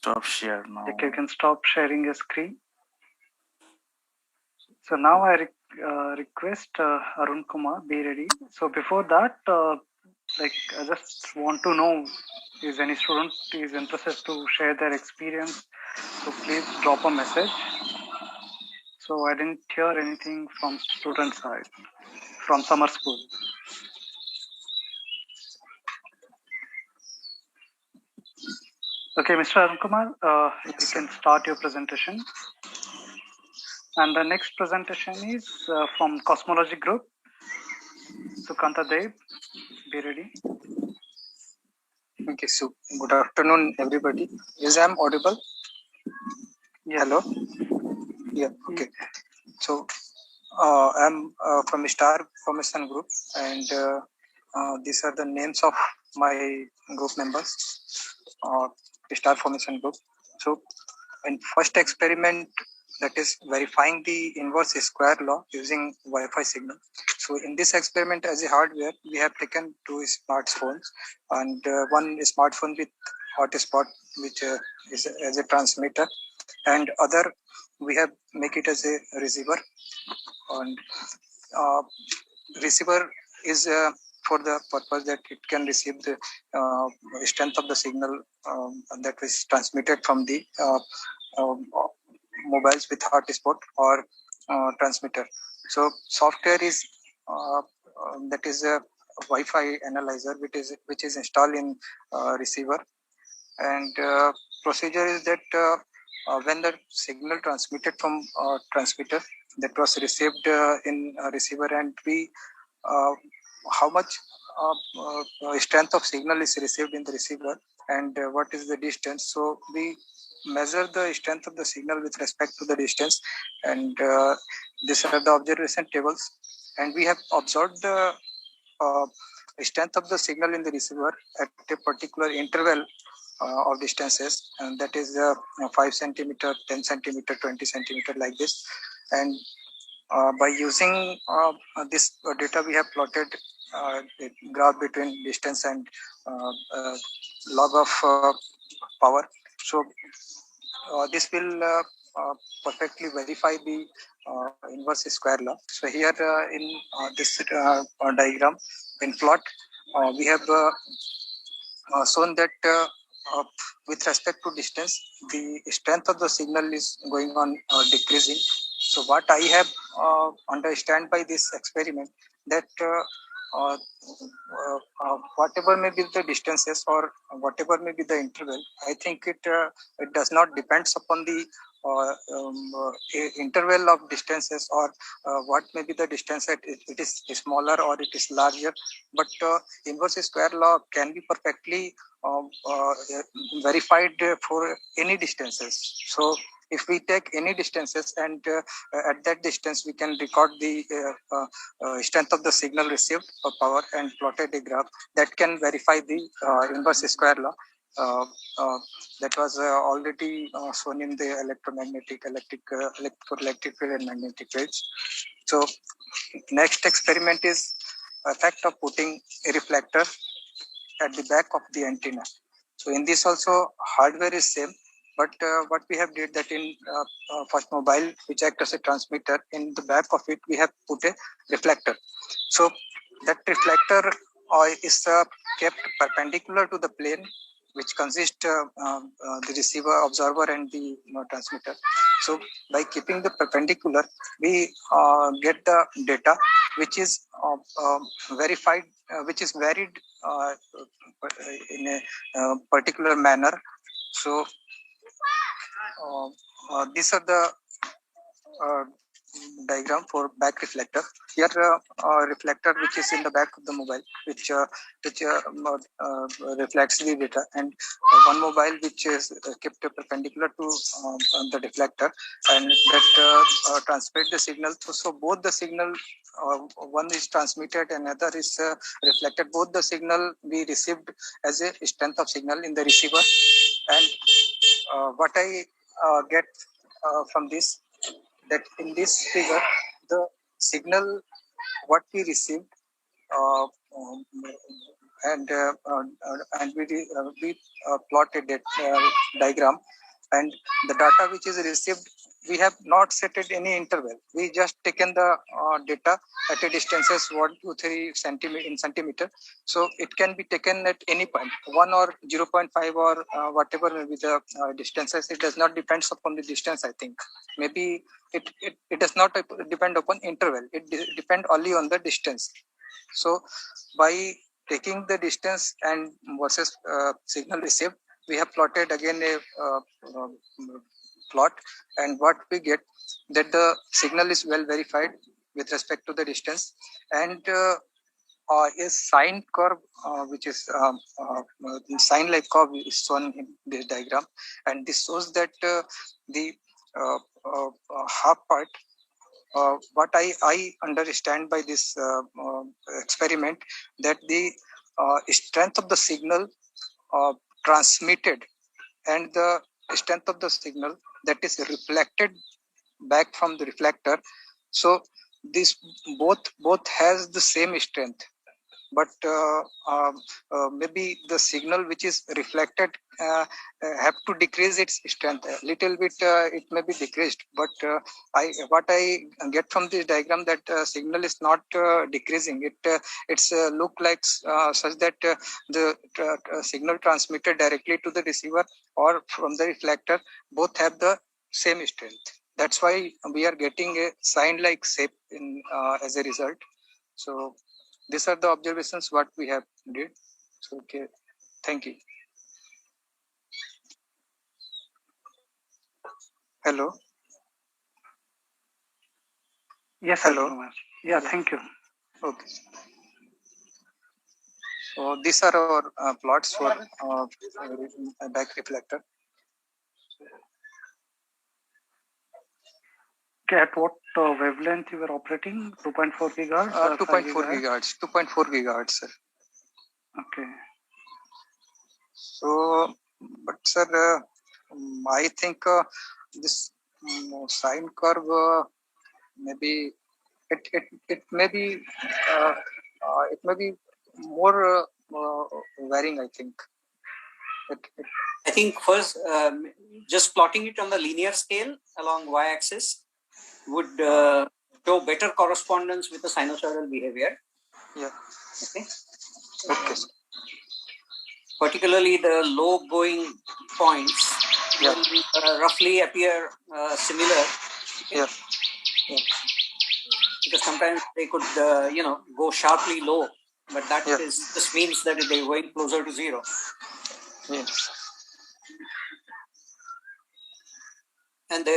Stop share now. Okay, you can stop sharing your screen. So now I request Arun Kumar be ready. So before that, I just want to know, is any student is interested to share their experience? So please drop a message. So I didn't hear anything from student side, from summer school. Okay, Mr. Arun Kumar, you can start your presentation. And the next presentation is from Cosmology Group. Sukanta Dev, be ready. Okay, so good afternoon, everybody. Is I am audible? Yes. Hello? Yeah, okay. So, I'm from Star Formation Group, and these are the names of my group members, Star Formation Group. So, in first experiment, that is verifying the inverse square law using Wi-Fi signal. So in this experiment, as a hardware, we have taken two smartphones, and one smartphone with hotspot, which is as a transmitter, and other we have make it as a receiver. And receiver is for the purpose that it can receive the strength of the signal that is transmitted from the mobiles with hotspot or transmitter. So software is that is a Wi-Fi analyzer, which is installed in receiver, and procedure is that when the signal transmitted from transmitter that was received in receiver, and we how much strength of signal is received in the receiver, and what is the distance. So we measure the strength of the signal with respect to the distance, and these are the observation tables, and we have observed the strength of the signal in the receiver at a particular interval of distances, and that is 5 centimeter, 10 centimeter, 20 centimeter, like this. And by using this data, we have plotted a graph between distance and log of power. So this will perfectly verify the inverse square law. So here in this diagram, in plot, we have shown that with respect to distance, the strength of the signal is going on decreasing. So what I have understand by this experiment, that whatever may be the distances or whatever may be the interval, I think it does not depends upon the interval of distances, or what may be the distance that it is smaller or it is larger, but inverse square law can be perfectly verified for any distances. So if we take any distances, and at that distance we can record the strength of the signal received or power, and plotted a graph that can verify the inverse square law that was already shown in the electric field and magnetic fields. So next experiment is effect of putting a reflector at the back of the antenna. So in this also hardware is same, but what we have did that in first mobile, which act as a transmitter, in the back of it we have put a reflector. So that reflector is kept perpendicular to the plane which consists the receiver, observer, and the transmitter. So by keeping the perpendicular, we get the data which is verified, which is varied in a particular manner. So these are the diagram for back reflector. Here reflector which is in the back of the mobile, which reflects the data, and one mobile which is kept perpendicular to the reflector, and that transmit the signal. So both the signal, one is transmitted and other is reflected. Both the signal we received as a strength of signal in the receiver, and what I get from this, that in this figure the signal what we received we plotted that diagram, and the data which is received, we have not set at any interval. We just taken the data at a distances 1 to 3 centimeter in centimeter. So it can be taken at any point, 1 or 0.5 or whatever may be the distances. It does not depend upon the distance, I think. Maybe it does not depend upon interval. It depend only on the distance. So by taking the distance and versus signal received, we have plotted again a plot, and what we get that the signal is well verified with respect to the distance, and a sine curve which is sine like curve is shown in this diagram, and this shows that the half part, what I understand by this experiment, that the strength of the signal transmitted and the strength of the signal that is reflected back from the reflector, so this both has the same strength, but maybe the signal which is reflected have to decrease its strength a little bit. It may be decreased, but what I get from this diagram, that signal is not decreasing. It's look like such that the signal transmitted directly to the receiver or from the reflector both have the same strength. That's why we are getting a sign like shape in as a result. So these are the observations what we have did. So, okay, thank you. Hello. Yes, hello. Kumar. Yeah, thank you. Okay. So these are our plots for back reflector. Okay, at what wavelength you were operating? 2.4 gigahertz? 2.4 gigahertz. 2.4 gigahertz, sir. Okay. So, but sir, I think this sine curve maybe it may be more varying, I think. I think first, just plotting it on the linear scale along y-axis would show better correspondence with the sinusoidal behavior. Yeah. Okay. Okay. Particularly the low going points will roughly appear similar. Okay? Yeah. Yeah. Because sometimes they could, go sharply low, but that just means that they're going closer to zero. Yes. And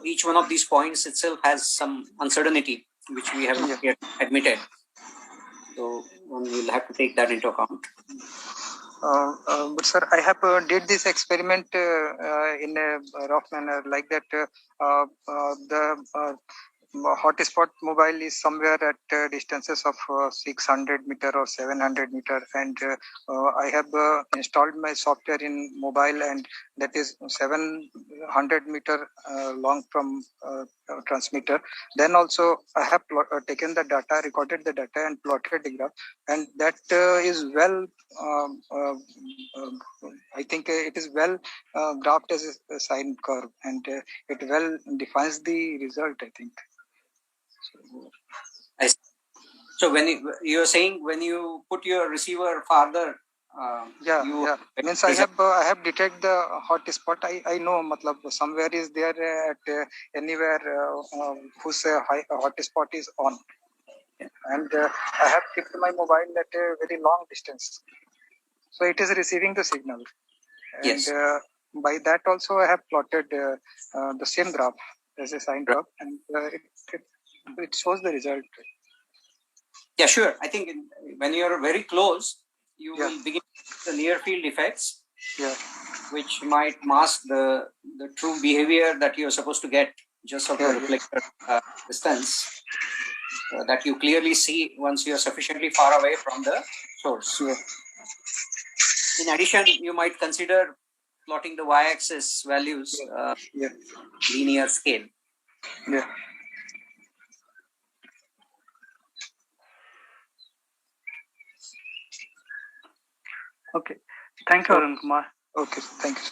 each one of these points itself has some uncertainty, which we have not yet admitted. So one will have to take that into account. But sir, I have did this experiment in a rough manner, like that. The hotspot mobile is somewhere at distances of 600 meter or 700 meter, and I have installed my software in mobile, and that is 700 meter long from transmitter. Then also I have taken the data, recorded the data, and plotted the graph, and that is well. I think it is well graphed as a sine curve, and it well defines the result, I think. So when you're saying when you put your receiver farther, means I have detected the hot spot. I know, matlab somewhere is there at anywhere whose hot spot is on, and I have kept my mobile at a very long distance, so it is receiving the signal. And by that also I have plotted the same graph as a sine curve, and it shows the result. Yeah, sure. I think when you're very close, you will begin the near field effects, which might mask the true behavior that you're supposed to get just of the reflector distance that you clearly see once you're sufficiently far away from the source. In addition, you might consider plotting the y-axis values linear scale. Okay. Thank you, Arun Kumar. Okay, thank you.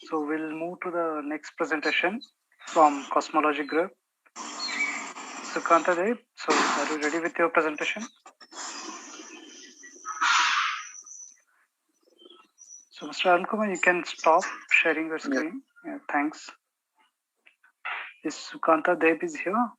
So we'll move to the next presentation from Cosmology Group. Sukanta Dev, so are you ready with your presentation? So Mr. Arun Kumar, you can stop sharing your screen. Yeah, thanks. Is Sukanta Dev is here?